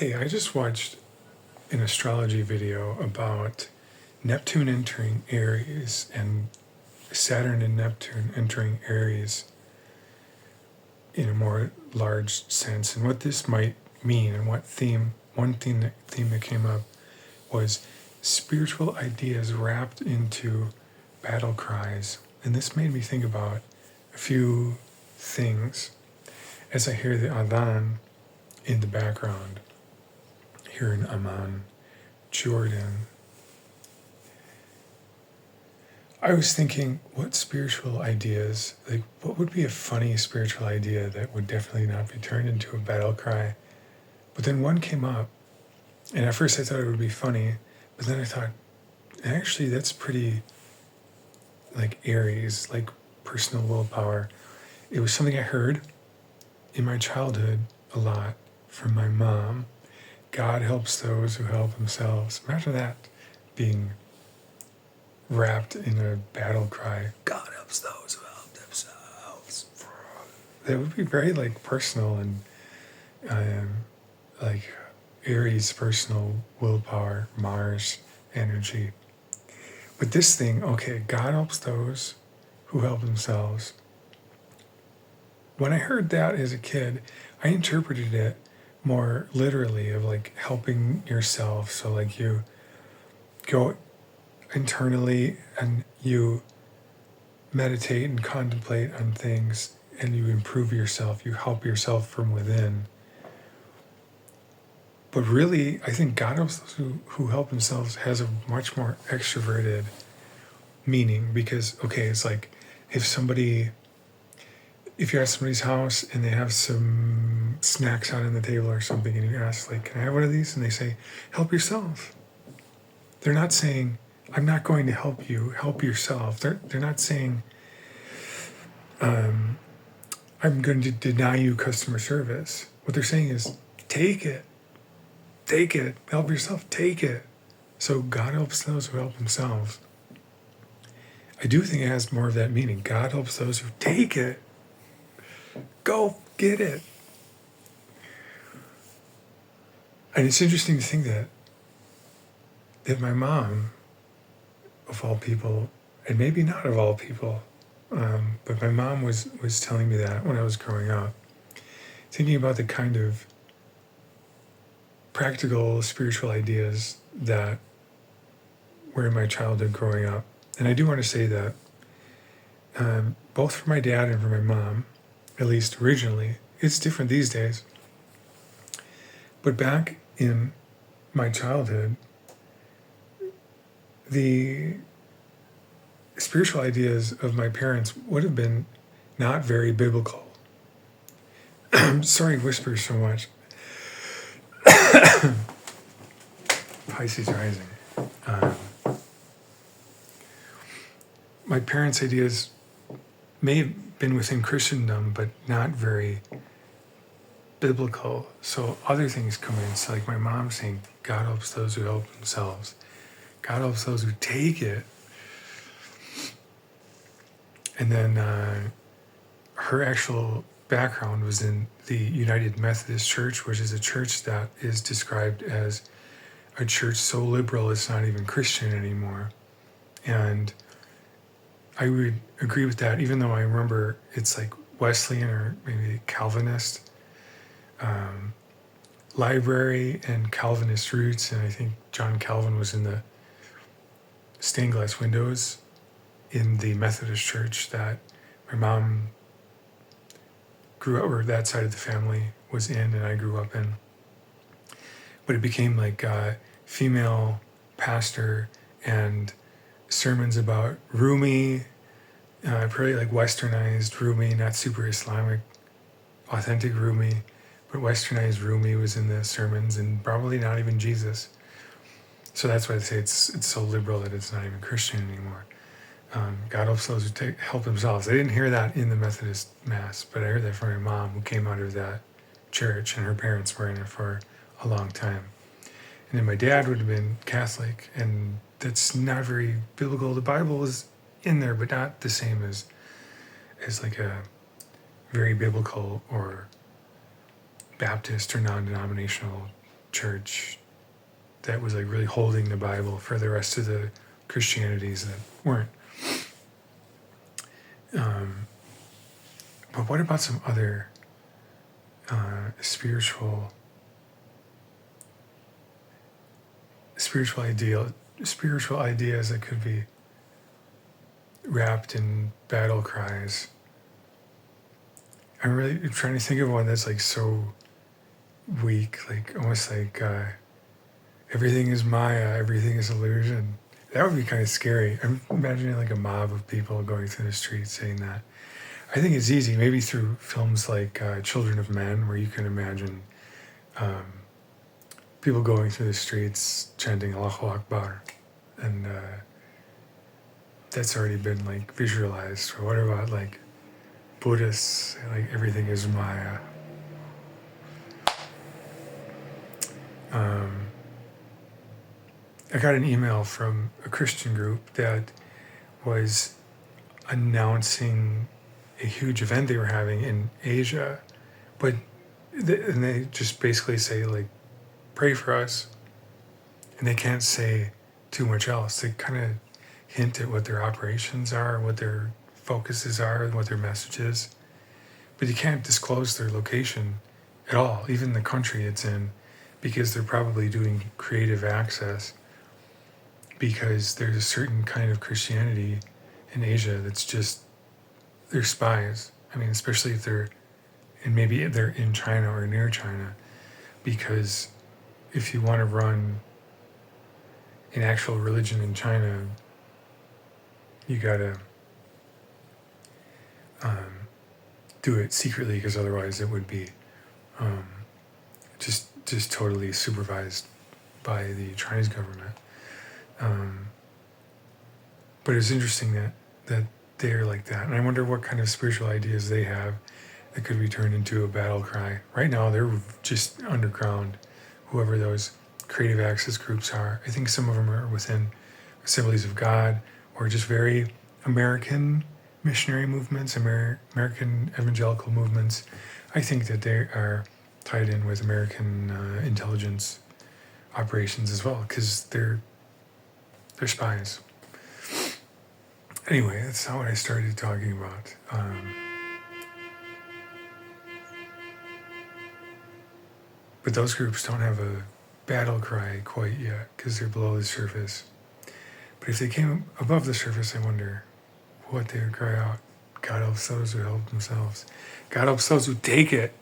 Hey, I just watched an astrology video about Neptune entering Aries and Saturn and Neptune entering Aries in a more large sense, and what this might mean, and what theme. One theme that came up was spiritual ideas wrapped into battle cries, and this made me think about a few things as I hear the adhan in the background here in Amman, Jordan. I was thinking, what spiritual ideas, like what would be a funny spiritual idea that would definitely not be turned into a battle cry? But then one came up, and at first I thought it would be funny, but then I thought, actually that's pretty like Aries, like personal willpower. It was something I heard in my childhood a lot from my mom. God helps those who help themselves. Imagine that being wrapped in a battle cry. God helps those who help themselves. That would be very like personal and like Aries personal willpower, Mars energy. But this thing, okay, God helps those who help themselves. When I heard that as a kid, I interpreted it more literally of like helping yourself. So like you go internally and you meditate and contemplate on things and you improve yourself, you help yourself from within. But really, I think God helps those who help themselves has a much more extroverted meaning, because, okay, it's like if you're at somebody's house and they have some snacks out on the table or something, and you ask, like, can I have one of these? And they say, help yourself. They're not saying, I'm not going to help you, help yourself. They're not saying, I'm going to deny you customer service. What they're saying is, take it, help yourself, take it. So God helps those who help themselves. I do think it has more of that meaning. God helps those who take it. Go get it. And it's interesting to think that my mom, of all people, and maybe not of all people, but my mom was telling me that when I was growing up, thinking about the kind of practical spiritual ideas that were in my childhood growing up. And I do want to say that both for my dad and for my mom, at least originally, it's different these days. But back in my childhood, the spiritual ideas of my parents would have been not very biblical. Sorry, whisper so much. Pisces rising. My parents' ideas may have been within Christendom, but not very biblical. So other things come in. So like my mom saying, God helps those who help themselves. God helps those who take it. And then her actual background was in the United Methodist Church, which is a church that is described as a church so liberal it's not even Christian anymore. And I would agree with that, even though I remember it's like Wesleyan or maybe Calvinist library and Calvinist roots. And I think John Calvin was in the stained glass windows in the Methodist church that my mom grew up, or that side of the family was in, and I grew up in. But it became like a female pastor and sermons about Rumi, probably like westernized Rumi, not super Islamic, authentic Rumi, but westernized Rumi was in the sermons, and probably not even Jesus. So that's why I say it's so liberal that it's not even Christian anymore. God helps those who help themselves. I didn't hear that in the Methodist Mass, but I heard that from my mom, who came out of that church, and her parents were in it for a long time. And then my dad would have been Catholic, and that's not very biblical. The Bible is in there, but not the same as like a very biblical or Baptist or non-denominational church that was like really holding the Bible for the rest of the Christianities that weren't. But what about some other spiritual ideas that could be wrapped in battle cries? I'm really trying to think of one that's like so weak, like almost like everything is Maya, everything is illusion. That would be kind of scary. I'm imagining like a mob of people going through the streets saying that. I think it's easy, maybe through films like Children of Men, where you can imagine people going through the streets chanting Allahu Akbar, and that's already been like visualized. Or what about like Buddhists, like everything is Maya? I got an email from a Christian group that was announcing a huge event they were having in Asia, but and they just basically say like, pray for us, and they can't say too much else. They kind of hint at what their operations are, what their focuses are, and what their message is, but you can't disclose their location at all, even the country it's in, because they're probably doing creative access, because there's a certain kind of Christianity in Asia that's just, they're spies. I mean, especially if they're, and maybe they're in China or near China, because if you want to run an actual religion in China, you gotta do it secretly, because otherwise it would be just totally supervised by the Chinese government. But it's interesting that they're like that, and I wonder what kind of spiritual ideas they have that could be turned into a battle cry. Right now, they're just underground, whoever those creative access groups are. I think some of them are within Assemblies of God, or just very American missionary movements, American evangelical movements. I think that they are tied in with American intelligence operations as well, because they're spies. Anyway, that's not what I started talking about. But those groups don't have a battle cry quite yet, because they're below the surface. But if they came above the surface, I wonder what they would cry out. God helps those who help themselves. God helps those who take it.